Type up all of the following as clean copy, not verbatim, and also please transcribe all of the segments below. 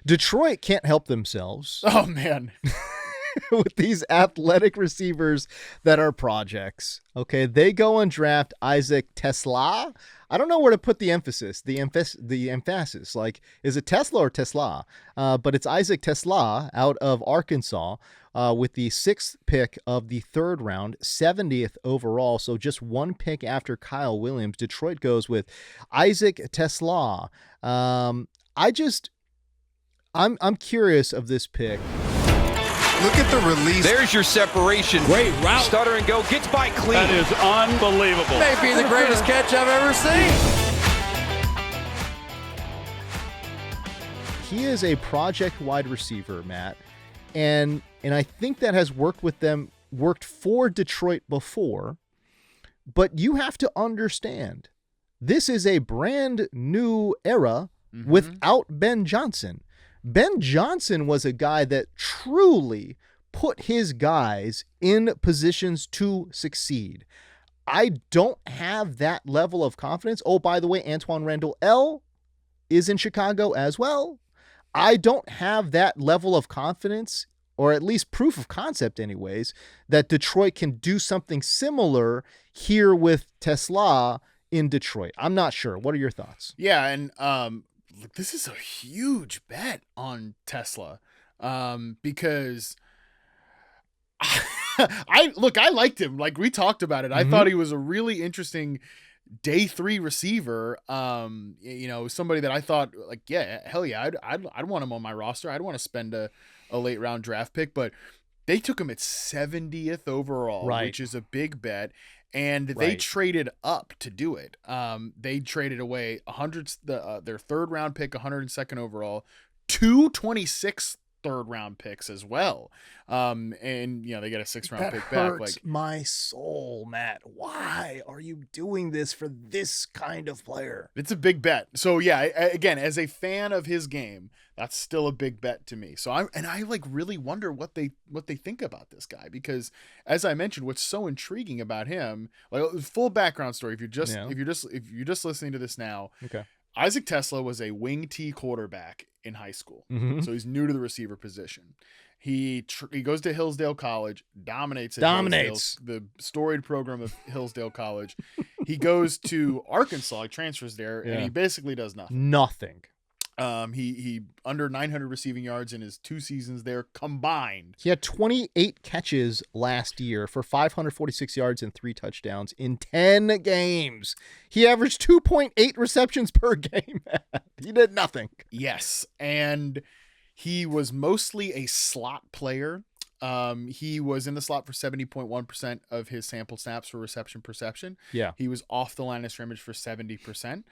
Detroit can't help themselves. Oh, man. With these athletic receivers that are projects. Okay, they go and draft Isaac TeSlaa. I don't know where to put the emphasis. The emphasis. Like, is it Tesla or TeSlaa? But it's Isaac TeSlaa out of Arkansas with the 6th pick of the 3rd round, 70th overall. So just one pick after Kyle Williams. Detroit goes with Isaac TeSlaa. I'm curious of this pick. Look at the release. There's your separation. Great route. Stutter and go. Gets by clean. That is unbelievable. Maybe the greatest catch I've ever seen. He is a project wide receiver, Matt. And I think that has worked for Detroit before. But you have to understand, this is a brand new era without Ben Johnson. Ben Johnson was a guy that truly put his guys in positions to succeed. I don't have that level of confidence. Oh, by the way, Antoine Randall L. is in Chicago as well. I don't have that level of confidence, or at least proof of concept anyways, that Detroit can do something similar here with TeSlaa in Detroit. I'm not sure. What are your thoughts? Yeah, and look, this is a huge bet on TeSlaa because I liked him. Like, we talked about it. I thought he was a really interesting day 3 receiver. Somebody that I thought, like, yeah, hell yeah, I'd want him on my roster. I'd want to spend a late round draft pick, but they took him at 70th overall, which is a big bet. And they traded up to do it. They traded away their 3rd round pick, 102nd overall, 226 3rd round picks as well. And they get a 6th round pick back. Like, my soul, Matt. Why are you doing this for this kind of player? It's a big bet. So yeah, again, as a fan of his game, that's still a big bet to me. So I really wonder what they think about this guy, because as I mentioned, what's so intriguing about him, like, full background story. If you're just listening to this now, okay. Isaac TeSlaa was a wing T quarterback in high school. So he's new to the receiver position. He goes to Hillsdale College, dominates the storied program of Hillsdale College. He goes to Arkansas, he transfers there, and he basically does nothing. He under 900 receiving yards in his 2 seasons there combined. He had 28 catches last year for 546 yards and 3 touchdowns in 10 games. He averaged 2.8 receptions per game. He did nothing. Yes, and he was mostly a slot player. He was in the slot for 70.1% of his sample snaps for reception perception. Yeah. He was off the line of scrimmage for 70%.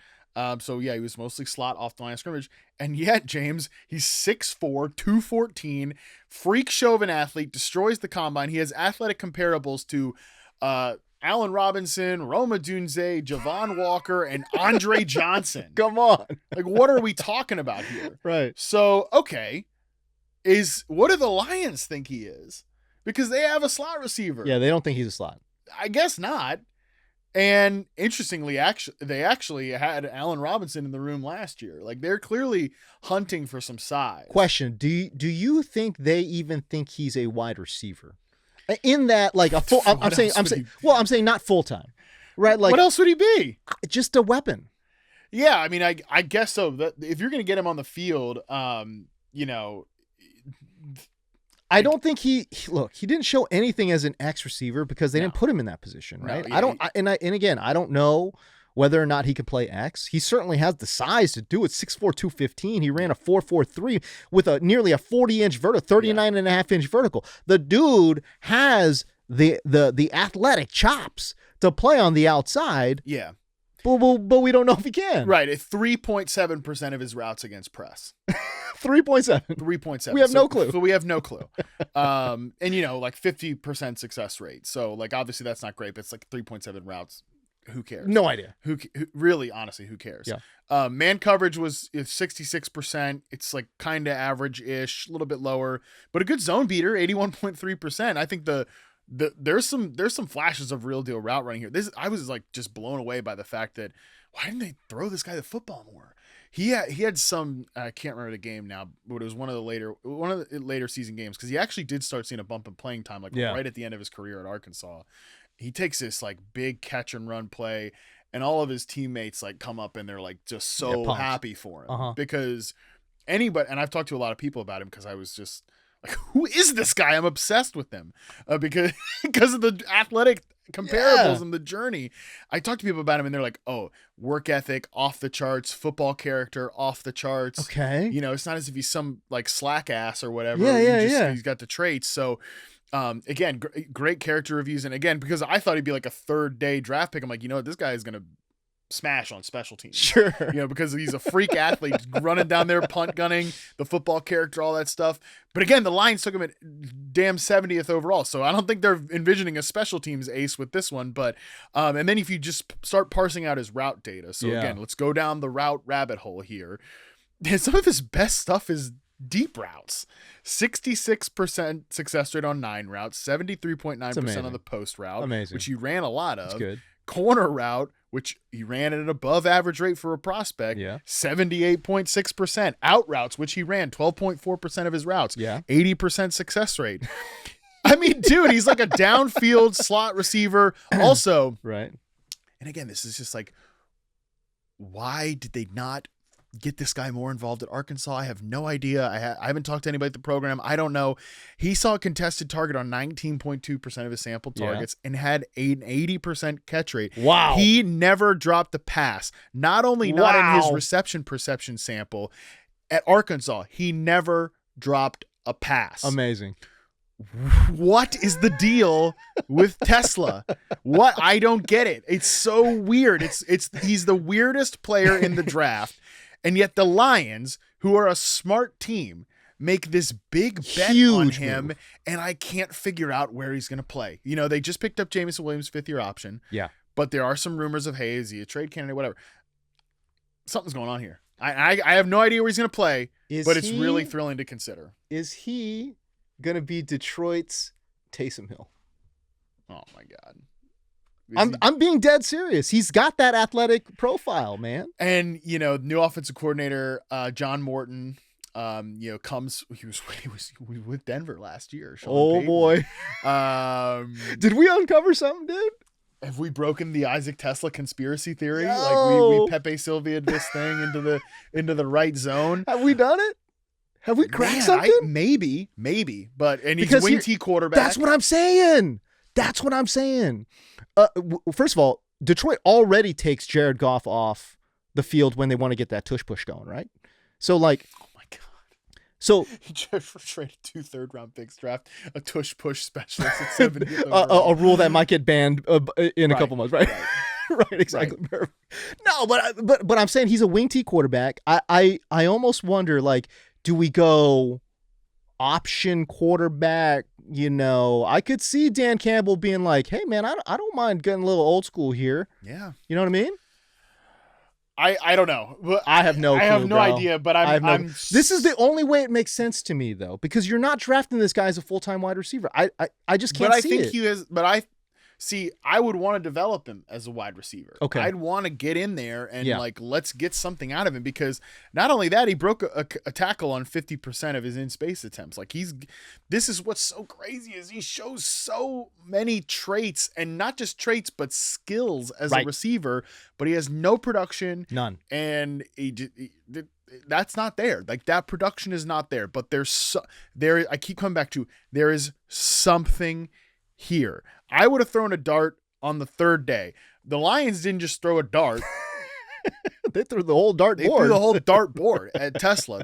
So yeah, he was mostly slot off the line of scrimmage. And yet, James, he's 6'4", 214, freak show of an athlete, destroys the combine. He has athletic comparables to Allen Robinson, Rome Odunze, Javon Walker, and Andre Johnson. Come on. Like, what are we talking about here? Right. So, okay. What do the Lions think he is? Because they have a slot receiver. Yeah, they don't think he's a slot. I guess not. And interestingly, they actually had Allen Robinson in the room last year. Like, they're clearly hunting for some size. Question: Do you think they even think he's a wide receiver? In that, like, a full. I'm saying not full time, right? Like, what else would he be? Just a weapon. Yeah, I mean, I guess so. That if you're going to get him on the field, I don't think he didn't show anything as an X receiver because they didn't put him in that position, right? No, yeah, I don't know whether or not he could play X. He certainly has the size to do it. 6'4", 215. He ran a 4.43 with nearly a 40-inch vertical, 39.5-inch vertical. The dude has the athletic chops to play on the outside. Yeah. But we don't know if he can. Right. At 3.7% of his routes against press. 3.7. 3.7. We have no clue. So we have no clue. And, like 50% success rate. So, like, obviously that's not great, but it's like 3.7 routes. Who cares? No idea. Who really, honestly, who cares? Yeah. Man coverage was 66%. It's like kind of average-ish, a little bit lower, but a good zone beater, 81.3%. I think there's some flashes of real deal route running here. I was like just blown away by the fact that why didn't they throw this guy the football more? He had some, I can't remember the game now, but it was one of the later season games, because he actually did start seeing a bump in playing time, like right at the end of his career at Arkansas. He takes this like big catch and run play, and all of his teammates like come up and they're like just so happy for him because anybody, and I've talked to a lot of people about him because I was just like, who is this guy? I'm obsessed with him because of the athletic comparables and the journey. I talk to people about him and they're like, oh, work ethic off the charts, football character off the charts. Okay. You know, it's not as if he's some like slack ass or whatever. He's got the traits. So again, great character reviews. And again, because I thought he'd be like a third day draft pick, I'm like, you know what, this guy is going to smash on special teams. Sure. You know, because he's a freak athlete running down there, punt gunning, the football character, all that stuff. But again, the Lions took him at damn 70th overall. So I don't think they're envisioning a special teams ace with this one. But, and then if you just start parsing out his route data. So again, let's go down the route rabbit hole here. And some of his best stuff is deep routes. 66% success rate on 9 routes, 73.9% on the post route, which he ran a lot of. That's good. Corner route, which he ran at an above average rate for a prospect, 78.6%. Out routes, which he ran 12.4% of his routes, 80% success rate. I mean, dude, he's like a downfield slot receiver. Also, right. And again, this is just like, why did they not get this guy more involved at Arkansas? I have no idea. I haven't talked to anybody at the program. I don't know. He saw a contested target on 19.2% of his sample targets and had an 80% catch rate. Wow. He never dropped a pass. Not only not in his reception perception sample, at Arkansas, he never dropped a pass. Amazing. What is the deal with TeSlaa? What? I don't get it. It's so weird. He's the weirdest player in the draft. And yet the Lions, who are a smart team, make this big bet on him, and I can't figure out where he's going to play. You know, they just picked up Jameson Williams' 5th-year option. Yeah. But there are some rumors of, hey, is he a trade candidate, whatever. Something's going on here. I have no idea where he's going to play, but it's really thrilling to consider. Is he going to be Detroit's Taysom Hill? Oh, my God. I'm being dead serious. He's got that athletic profile, man. And, you know, new offensive coordinator, John Morton, you know, he was with Denver last year. Sean Payton. Boy. Did we uncover something, dude? Have we broken the Isaac TeSlaa conspiracy theory? No. Like we Pepe Sylvia'd this thing into the right zone. Have we done it? Have we cracked something? Maybe. But he's wing T quarterback. That's what I'm saying. First of all, Detroit already takes Jared Goff off the field when they want to get that tush push going, right? So like, oh my God. So he just traded 2 third-round picks, draft a tush push specialist at 70. A rule that might get banned in a couple months, right? Right, exactly. Right. No, but I'm saying he's a wing T quarterback. I almost wonder, like, do we go option quarterback? You know, I could see Dan Campbell being like, hey, man, I don't mind getting a little old school here. Yeah. You know what I mean? I don't know. I have no clue, I have no idea, but this is the only way it makes sense to me, though, because you're not drafting this guy as a full-time wide receiver. I just can't see it. I would want to develop him as a wide receiver. Okay. I'd want to get in there and like, let's get something out of him, because not only that, he broke a tackle on 50% of his in-space attempts. Like this is what's so crazy is he shows so many traits, and not just traits, but skills as a receiver, but he has no production. None. And that's not there. Like, that production is not there, but I keep coming back to, there is something here. I would have thrown a dart on the 3rd day. The Lions didn't just throw a dart. They threw the whole dart board. They threw the whole dart board at TeSlaa.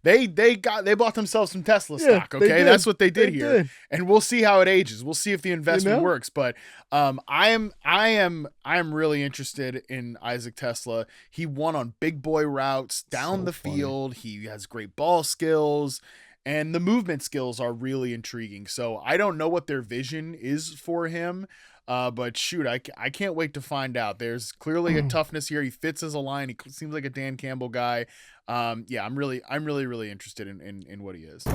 They bought themselves some TeSlaa stock. Okay, that's what they did here. And we'll see how it ages. We'll see if the investment works. But I am really interested in Isaac TeSlaa. He won on big boy routes down the field. He has great ball skills. And the movement skills are really intriguing. So I don't know what their vision is for him. But shoot, I can't wait to find out. There's clearly a toughness here. He fits as a line. He seems like a Dan Campbell guy. I'm really interested in what he is.